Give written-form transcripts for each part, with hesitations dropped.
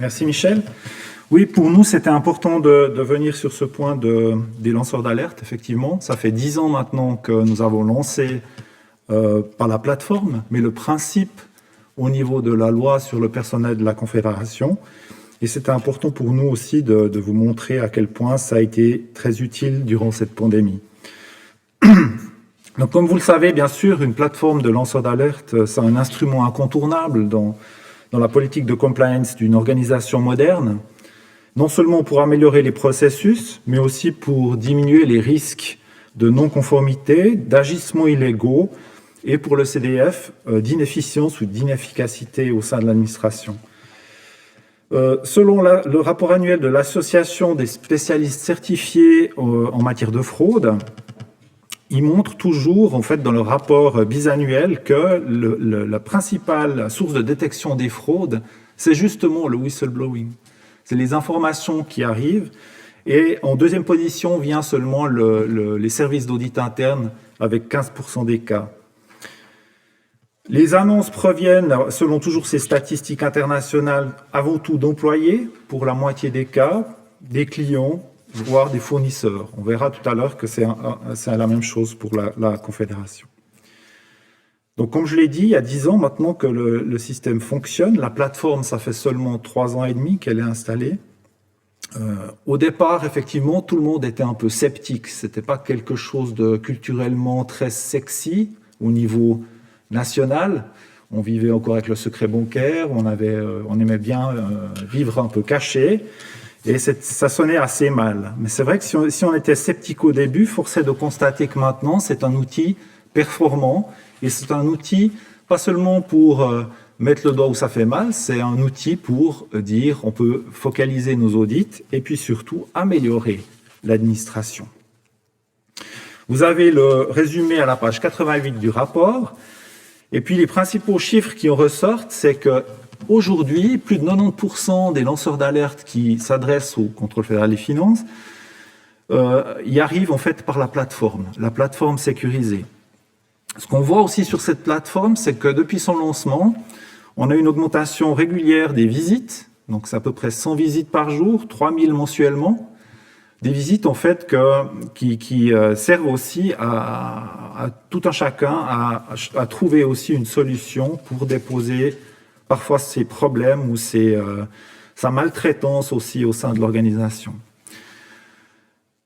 Merci Michel. Oui, pour nous, c'était important de venir sur ce point des lanceurs d'alerte, effectivement. Ça fait 10 ans maintenant que nous avons lancé par la plateforme, mais le principe au niveau de la loi sur le personnel de la Confédération. Et c'était important pour nous aussi de vous montrer à quel point ça a été très utile durant cette pandémie. Donc, comme vous le savez, bien sûr, une plateforme de lanceurs d'alerte, c'est un instrument incontournable dans la politique de compliance d'une organisation moderne, non seulement pour améliorer les processus, mais aussi pour diminuer les risques de non-conformité, d'agissements illégaux et pour le CDF, d'inefficience ou d'inefficacité au sein de l'administration. Selon le rapport annuel de l'Association des spécialistes certifiés en matière de fraude, il montre toujours, en fait, dans le rapport bisannuel, que la principale source de détection des fraudes, c'est justement le whistleblowing. C'est les informations qui arrivent. Et en deuxième position vient seulement les services d'audit interne avec 15% des cas. Les annonces proviennent, selon toujours ces statistiques internationales, avant tout d'employés, pour la moitié des cas, des clients, voire des fournisseurs. On verra tout à l'heure que c'est la même chose pour la Confédération. Donc, comme je l'ai dit, il y a 10 ans maintenant que le système fonctionne. La plateforme, ça fait seulement 3 ans et demi qu'elle est installée. Au départ, effectivement, tout le monde était un peu sceptique. C'était pas quelque chose de culturellement très sexy au niveau national. On vivait encore avec le secret bancaire, on aimait bien vivre un peu caché, et ça sonnait assez mal. Mais c'est vrai que si on était sceptique au début, force est de constater que maintenant, c'est un outil performant, et c'est un outil pas seulement pour mettre le doigt où ça fait mal, c'est un outil pour dire on peut focaliser nos audits, et puis surtout améliorer l'administration. Vous avez le résumé à la page 88 du rapport. Et puis les principaux chiffres qui en ressortent, c'est qu'aujourd'hui, plus de 90% des lanceurs d'alerte qui s'adressent au contrôle fédéral des finances y arrivent en fait par la plateforme sécurisée. Ce qu'on voit aussi sur cette plateforme, c'est que depuis son lancement, on a une augmentation régulière des visites, donc c'est à peu près 100 visites par jour, 3000 mensuellement. Des visites en fait qui servent aussi à tout un chacun à trouver aussi une solution pour déposer parfois ses problèmes ou sa maltraitance aussi au sein de l'organisation.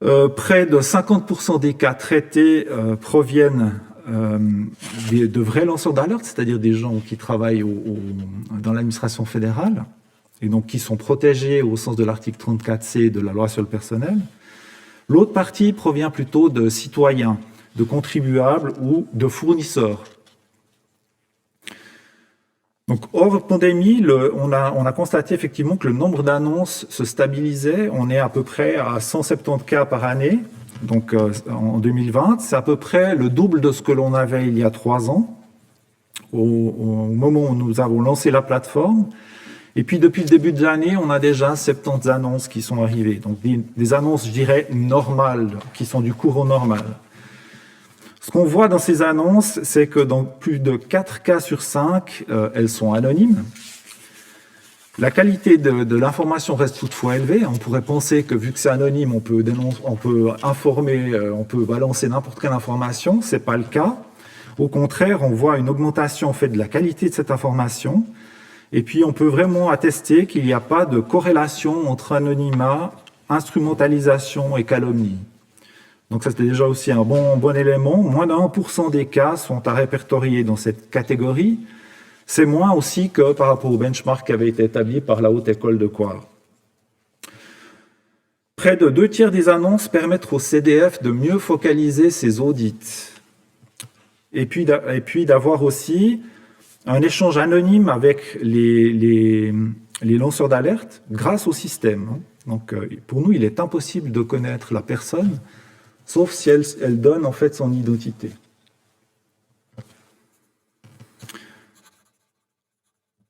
Près de 50% des cas traités proviennent de vrais lanceurs d'alerte, c'est-à-dire des gens qui travaillent dans l'administration fédérale, et donc qui sont protégés au sens de l'article 34C de la loi sur le personnel. L'autre partie provient plutôt de citoyens, de contribuables ou de fournisseurs. Donc, hors pandémie, on a constaté effectivement que le nombre d'annonces se stabilisait. On est à peu près à 170 cas par année, donc en 2020. C'est à peu près le double de ce que l'on avait il y a 3 ans, au moment où nous avons lancé la plateforme. Et puis, depuis le début de l'année, on a déjà 70 annonces qui sont arrivées. Donc, des annonces, je dirais, normales, qui sont du courant normal. Ce qu'on voit dans ces annonces, c'est que dans plus de 4 cas sur 5, elles sont anonymes. La qualité de l'information reste toutefois élevée. On pourrait penser que, vu que c'est anonyme, on peut informer, on peut balancer n'importe quelle information. C'est pas le cas. Au contraire, on voit une augmentation en fait de la qualité de cette information. Et puis, on peut vraiment attester qu'il n'y a pas de corrélation entre anonymat, instrumentalisation et calomnie. Donc, ça, c'était déjà aussi un bon élément. Moins de 1% des cas sont à répertorier dans cette catégorie. C'est moins aussi que par rapport au benchmark qui avait été établi par la Haute École de Coire. Près de 2/3 des annonces permettent au CDF de mieux focaliser ses audits. Et puis d'avoir aussi un échange anonyme avec les lanceurs d'alerte grâce au système. Donc, pour nous, il est impossible de connaître la personne, sauf si elle donne en fait son identité.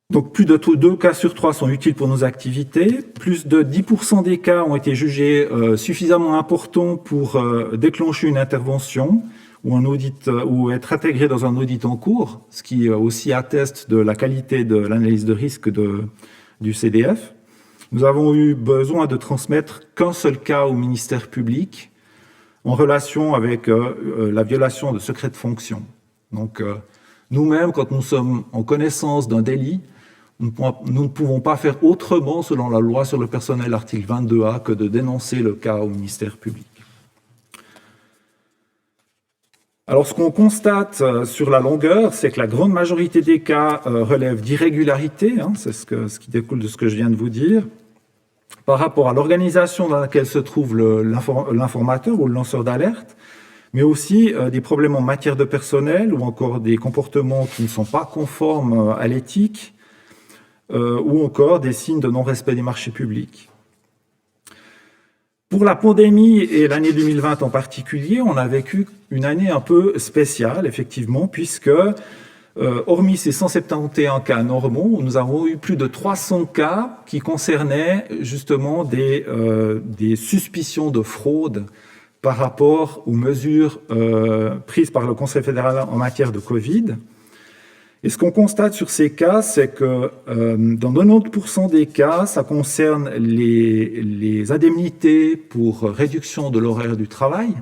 Donc, plus de 2 cas sur 3 sont utiles pour nos activités. Plus de 10% des cas ont été jugés suffisamment importants pour déclencher une intervention ou un audit, ou être intégré dans un audit en cours, ce qui aussi atteste de la qualité de l'analyse de risque du CDF. Nous avons eu besoin de transmettre qu'un seul cas au ministère public en relation avec la violation de secret de fonction. Donc, nous-mêmes, quand nous sommes en connaissance d'un délit, nous ne pouvons pas faire autrement, selon la loi sur le personnel, article 22A, que de dénoncer le cas au ministère public. Alors, ce qu'on constate sur la longueur, c'est que la grande majorité des cas relèvent d'irrégularités, c'est ce qui découle de ce que je viens de vous dire, par rapport à l'organisation dans laquelle se trouve l'informateur ou le lanceur d'alerte, mais aussi des problèmes en matière de personnel ou encore des comportements qui ne sont pas conformes à l'éthique ou encore des signes de non-respect des marchés publics. Pour la pandémie et l'année 2020 en particulier, on a vécu une année un peu spéciale, effectivement, puisque, hormis ces 171 cas normaux, nous avons eu plus de 300 cas qui concernaient justement des suspicions de fraude par rapport aux mesures prises par le Conseil fédéral en matière de Covid. Et ce qu'on constate sur ces cas, c'est que dans 90% des cas, ça concerne les indemnités pour réduction de l'horaire du travail.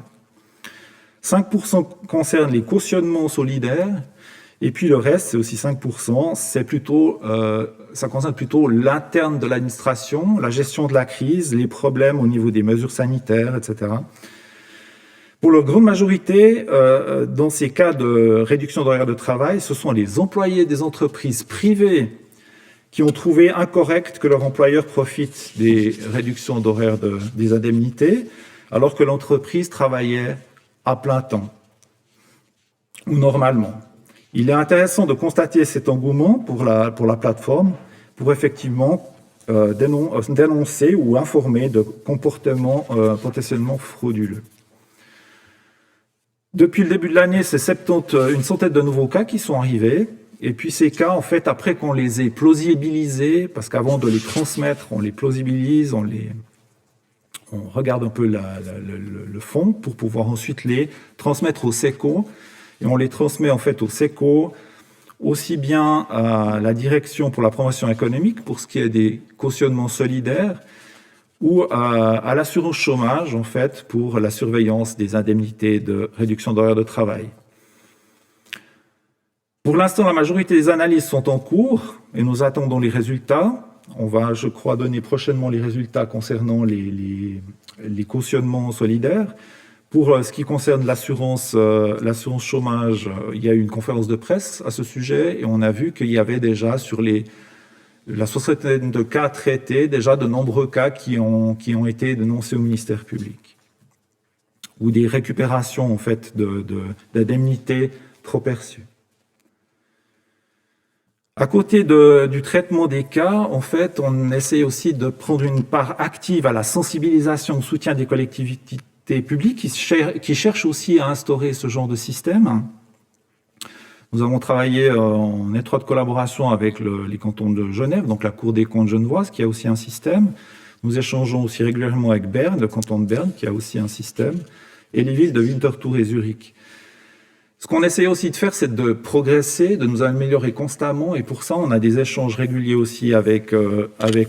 5% concerne les cautionnements solidaires. Et puis le reste, c'est aussi 5%, ça concerne plutôt l'interne de l'administration, la gestion de la crise, les problèmes au niveau des mesures sanitaires, etc. Pour la grande majorité, dans ces cas de réduction d'horaire de travail, ce sont les employés des entreprises privées qui ont trouvé incorrect que leur employeur profite des réductions d'horaire des indemnités, alors que l'entreprise travaillait à plein temps, ou normalement. Il est intéressant de constater cet engouement pour la plateforme, pour effectivement dénoncer ou informer de comportements potentiellement frauduleux. Depuis le début de l'année, c'est une centaine de nouveaux cas qui sont arrivés. Et puis ces cas, en fait, après qu'on les ait plausibilisés, parce qu'avant de les transmettre, on les plausibilise, on regarde un peu le fond pour pouvoir ensuite les transmettre au SECO. Et on les transmet en fait au SECO, aussi bien à la direction pour la promotion économique, pour ce qui est des cautionnements solidaires, ou à l'assurance chômage, en fait, pour la surveillance des indemnités de réduction d'horaire de travail. Pour l'instant, la majorité des analyses sont en cours et nous attendons les résultats. On va, je crois, donner prochainement les résultats concernant les cautionnements solidaires. Pour ce qui concerne l'assurance chômage, il y a eu une conférence de presse à ce sujet et on a vu qu'il y avait déjà sur la soixantaine de cas traités, déjà de nombreux cas qui ont été dénoncés au ministère public. Ou des récupérations, en fait, d'indemnités trop perçues. À côté du traitement des cas, en fait, on essaie aussi de prendre une part active à la sensibilisation au soutien des collectivités publiques qui cherchent aussi à instaurer ce genre de système. Nous avons travaillé en étroite collaboration avec les cantons de Genève, donc la Cour des comptes genevoise, qui a aussi un système. Nous échangeons aussi régulièrement avec Berne, le canton de Berne, qui a aussi un système, et les villes de Winterthur et Zurich. Ce qu'on essaie aussi de faire, c'est de progresser, de nous améliorer constamment, et pour ça, on a des échanges réguliers aussi avec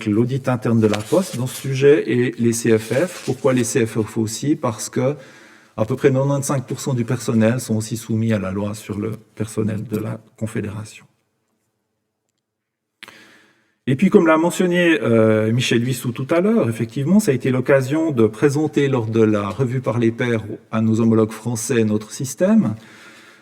l'audit interne de la Poste dans ce sujet, et les CFF. Pourquoi les CFF aussi? Parce que à peu près 95% du personnel sont aussi soumis à la loi sur le personnel de la Confédération. Et puis, comme l'a mentionné Michel Huissou tout à l'heure, effectivement, ça a été l'occasion de présenter lors de la revue par les pairs à nos homologues français notre système.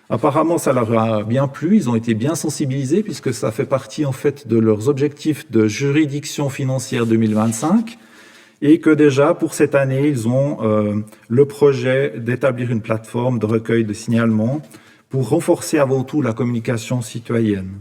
Apparemment, ça leur a bien plu, ils ont été bien sensibilisés puisque ça fait partie en fait de leurs objectifs de juridiction financière 2025. Et que déjà, pour cette année, ils ont le projet d'établir une plateforme de recueil de signalements pour renforcer avant tout la communication citoyenne.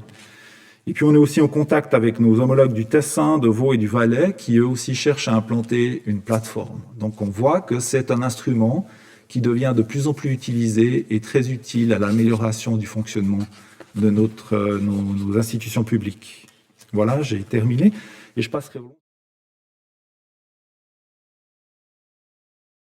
Et puis, on est aussi en contact avec nos homologues du Tessin, de Vaud et du Valais, qui eux aussi cherchent à implanter une plateforme. Donc, on voit que c'est un instrument qui devient de plus en plus utilisé et très utile à l'amélioration du fonctionnement de nos institutions publiques. Voilà, j'ai terminé et je passerai au